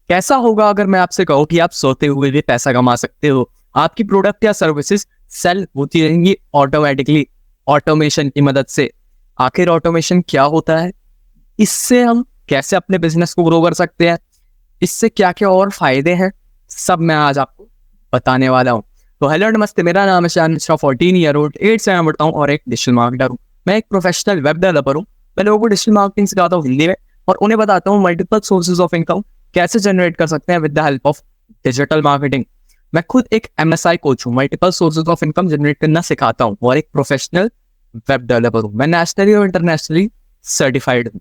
कैसा होगा अगर मैं आपसे कहूँ कि आप सोते हुए भी पैसा कमा सकते हो, आपकी प्रोडक्ट या सर्विसेज सेल होती रहेंगी ऑटोमेटिकली ऑटोमेशन की मदद से। आखिर ऑटोमेशन क्या होता है, इससे हम कैसे अपने बिजनेस को ग्रो कर सकते हैं, इससे क्या क्या और फायदे हैं, सब मैं आज आपको बताने वाला हूँ। तो हेलो नमस्ते, मेरा नाम है शान मिश्रा, 14 ईयर ओल्ड, 8 से मैं बढ़ता हूँ और एक डिजिटल मार्केटर हूँ। मैं एक प्रोफेशनल वेब डेवलपर हूँ। मैं लोगों को डिजिटल मार्केटिंग सिखाता हूँ हिंदी में और उन्हें बताता हूँ मल्टीपल सोर्सेज ऑफ इनकम कैसे जनरेट कर सकते हैं with the help of digital marketing. मैं खुद एक MSI कोच हूँ, multiple sources of income generate करना सिखाता हूँ और एक प्रोफेशनल वेब डेवलपर हूँ। मैं नेशनली और इंटरनेशनली सर्टिफाइड हूँ।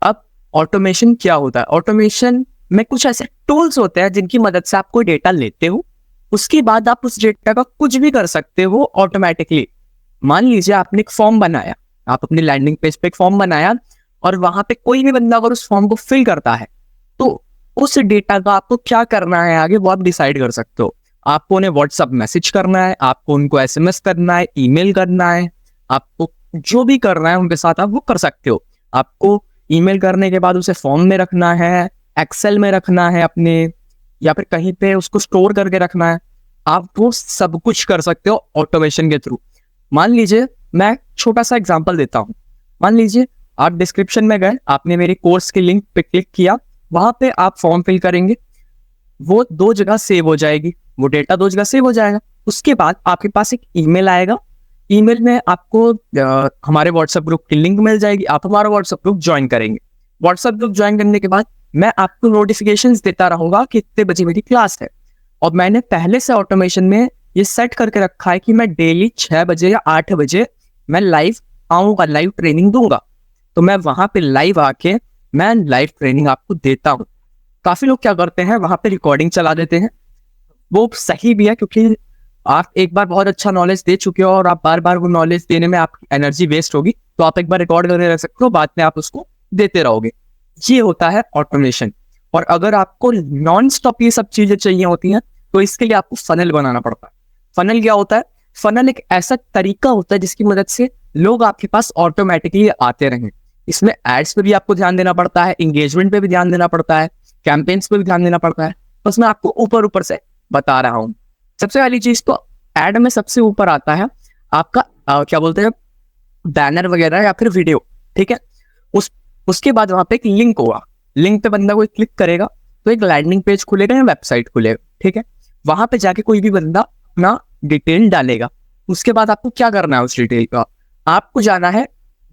अब ऑटोमेशन क्या होता है? ऑटोमेशन में कुछ ऐसे टूल्स होते हैं जिनकी मदद से आप कोई डेटा लेते हो, उसके बाद आप उस डेटा का कुछ भी कर सकते हो ऑटोमेटिकली। मान लीजिए आपने एक फॉर्म बनाया, आप अपनी लैंडिंग पेज पे एक फॉर्म बनाया और वहां पे कोई भी बंदा अगर उस फॉर्म को फिल करता है तो उस डेटा का आपको क्या करना है आगे वो आप डिसाइड कर सकते हो। आपको उन्हें व्हाट्सएप मैसेज करना है, आपको उनको SMS करना है, ईमेल करना है, आपको जो भी करना है उनके साथ आप वो कर सकते हो। आपको ईमेल करने के बाद उसे फॉर्म में रखना है, एक्सेल में रखना है अपने, या फिर कहीं पे उसको स्टोर करके रखना है। आप वो सब कुछ कर सकते हो ऑटोमेशन के थ्रू। मान लीजिए मैं छोटा सा एग्जांपल देता हूँ। मान लीजिए आप डिस्क्रिप्शन में गए, आपने मेरे कोर्स के लिंक पे क्लिक किया, वहां पे आप फॉर्म फिल करेंगे, वो 2 जगह सेव हो जाएगी, वो डेटा 2 जगह सेव हो जाएगा। उसके बाद आपके पास एक ईमेल आएगा, ईमेल में आपको हमारे व्हाट्सएप ग्रुप की लिंक मिल जाएगी, आप हमारा व्हाट्सएप ग्रुप ज्वाइन करेंगे। व्हाट्सएप ग्रुप ज्वाइन करने के बाद मैं आपको नोटिफिकेशंस देता रहूंगा कि इतने बजे मेरी क्लास है। और मैंने पहले से ऑटोमेशन में ये सेट करके रखा है कि मैं डेली 6 बजे या 8 बजे मैं लाइव आऊंगा, लाइव ट्रेनिंग दूंगा। तो मैं वहां पे लाइव आके मैं लाइव ट्रेनिंग आपको देता हूँ। काफी लोग क्या करते हैं, वहां पे रिकॉर्डिंग चला देते हैं। वो सही भी है क्योंकि आप एक बार बहुत अच्छा नॉलेज दे चुके हो और आप बार बार वो नॉलेज देने में आपकी एनर्जी वेस्ट होगी, तो आप एक बार रिकॉर्ड करके रख सकते हो, बाद में आप उसको देते रहोगे। ये होता है ऑटोमेशन। और अगर आपको नॉन स्टॉप ये सब चीजें चाहिए होती हैं तो इसके लिए आपको फनल बनाना पड़ता है। फनल क्या होता है? फनल एक ऐसा तरीका होता है जिसकी मदद से लोग आपके पास ऑटोमेटिकली आते रहें। इसमें एड्स पे भी आपको ध्यान देना पड़ता है, एंगेजमेंट पे भी ध्यान देना पड़ता है, कैंपेन्स पे भी ध्यान देना पड़ता है। बस मैं आपको ऊपर ऊपर से बता रहा हूँ। सबसे पहली चीज तो एड में सबसे ऊपर आता है आपका क्या बोलते हैं, बैनर वगैरह या फिर वीडियो, ठीक है। उसके बाद वहां पे एक लिंक होगा, लिंक पे बंदा कोई क्लिक करेगा तो एक लैंडिंग पेज खुलेगा या वेबसाइट खुलेगा, ठीक है। वहां पे जाके कोई भी बंदा अपना डिटेल डालेगा। उसके बाद आपको क्या करना है, उस डिटेल का आपको जाना है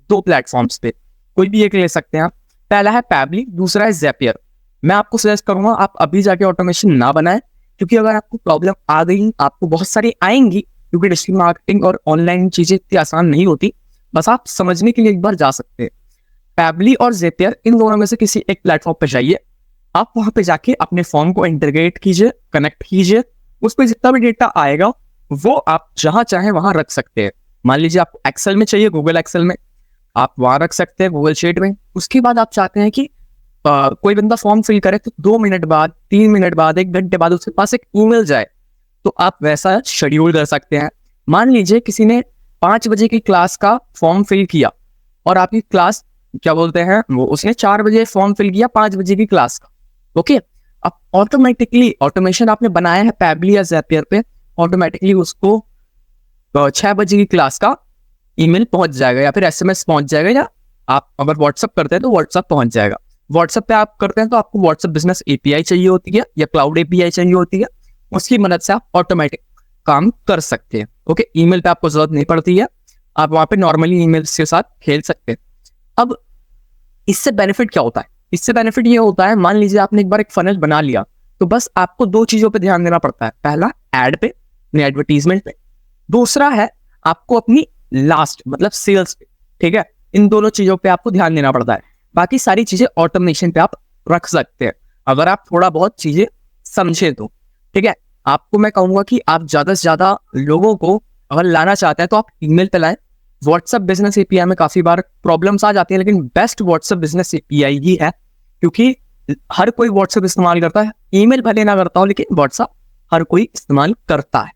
2 प्लेटफॉर्म्स पे, कोई भी एक ले सकते हैं आप। पहला है पैबली, दूसरा है ज़ैपियर। मैं आपको सजेस्ट करूंगा आप अभी जाके ऑटोमेशन ना बनाएं, क्योंकि अगर आपको प्रॉब्लम आ गई, आपको बहुत सारी आएंगी, क्योंकि डिजिटल मार्केटिंग और ऑनलाइन चीजें इतनी आसान नहीं होती। बस आप समझने के लिए एक बार जा सकते हैं। पैबली और ज़ैपियर, इन दोनों में से किसी एक प्लेटफॉर्म पे जाइए। आप वहां पे जाके अपने फॉर्म को इंटीग्रेट कीजिए, कनेक्ट कीजिए। उस पर जितना भी डेटा आएगा वो आप जहां चाहे वहां रख सकते हैं। मान लीजिए आपको एक्सेल में चाहिए, गूगल एक्सेल में आप वहां रख सकते हैं, गूगल शीट में। उसके बाद आप चाहते हैं कि कोई बंदा फॉर्म फिल करे तो 2 मिनट बाद, 3 मिनट बाद, 1 घंटे बाद उसके पास एक ईमेल जाए, तो आप वैसा शेड्यूल कर सकते हैं। मान लीजिए किसी ने 5 बजे की क्लास का फॉर्म फिल किया और आपकी क्लास क्या बोलते हैं वो, उसने 4 बजे फॉर्म फिल किया 5 बजे की क्लास का, ओके। अब ऑटोमेटिकली ऑटोमेशन आपने बनाया है पैबली या ज़ैपियर पे, ऑटोमेटिकली उसको 6 बजे की क्लास का ईमेल पहुंच जाएगा या फिर SMS पहुंच जाएगा, या आप अगर व्हाट्सअप करते हैं तो व्हाट्सअप पहुंच जाएगा। व्हाट्सएप पे आप करते हैं तो आपको व्हाट्सएप बिजनेस API चाहिए होती है या क्लाउड API चाहिए होती है, उसकी मदद से आप ऑटोमेटिक काम कर सकते हैं, ओके। ईमेल पे आपको जरूरत नहीं पड़ती है, आप वहां पे नॉर्मली ईमेल के साथ खेल सकते हैं। अब इससे बेनिफिट क्या होता है? इससे बेनिफिट ये होता है, मान लीजिए आपने एक बार एक फनल बना लिया तो बस आपको 2 चीजों पे ध्यान देना पड़ता है। पहला एड पे, एडवर्टीजमेंट पे, दूसरा है आपको अपनी लास्ट मतलब सेल्स पे, ठीक है। इन दोनों चीजों पे आपको ध्यान देना पड़ता है। बाकी सारी चीजें ऑटोमेशन पे आप रख सकते हैं अगर आप थोड़ा बहुत चीजें समझे तो, ठीक है। आपको मैं कहूंगा कि आप ज्यादा से ज्यादा लोगों को अगर लाना चाहते हैं तो आप ईमेल पे लाएं। व्हाट्सएप बिजनेस API में काफी बार प्रॉब्लम्स आ जाती है, लेकिन बेस्ट व्हाट्सएप बिजनेस API ही है, क्योंकि हर कोई व्हाट्सएप इस्तेमाल करता है। ईमेल भले ना करता हो लेकिन व्हाट्सएप हर कोई इस्तेमाल करता है।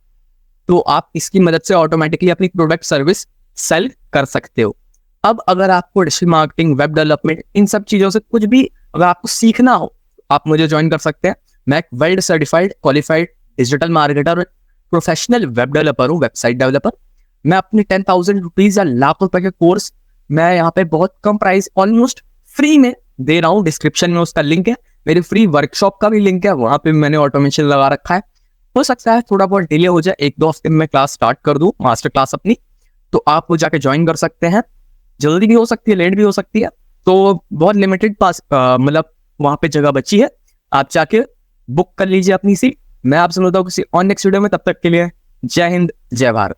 तो आप इसकी मदद से ऑटोमेटिकली अपनी प्रोडक्ट सर्विस सेल कर सकते हो। अब अगर आपको डिजिटल मार्केटिंग, वेब डेवलपमेंट, इन सब चीजों से कुछ भी अगर आपको सीखना हो, आप मुझे ज्वाइन कर सकते हैं। मैं एक world certified qualified digital marketer, professional web developer हूँ, वेबसाइट डेवलपर। मैं अपनी 10,000 रुपीज या लाख रुपए के कोर्स मैं यहाँ पे बहुत कम प्राइस, ऑलमोस्ट फ्री में दे रहा हूँ। डिस्क्रिप्शन में उसका लिंक है, मेरी फ्री वर्कशॉप का भी लिंक है, वहां पे मैंने ऑटोमेशन लगा रखा है। हो सकता है थोड़ा बहुत डिले हो जाए, 1-2 हफ्ते में मैं क्लास स्टार्ट कर दूं, मास्टर क्लास अपनी, तो आप वो जाके ज्वाइन कर सकते हैं। जल्दी भी हो सकती है, लेट भी हो सकती है, तो बहुत लिमिटेड पास मतलब वहां पे जगह बची है, आप जाके बुक कर लीजिए अपनी सीट। मैं आपसे मिलता हूँ किसी और नेक्स्ट वीडियो में, तब तक के लिए जय हिंद, जय भारत।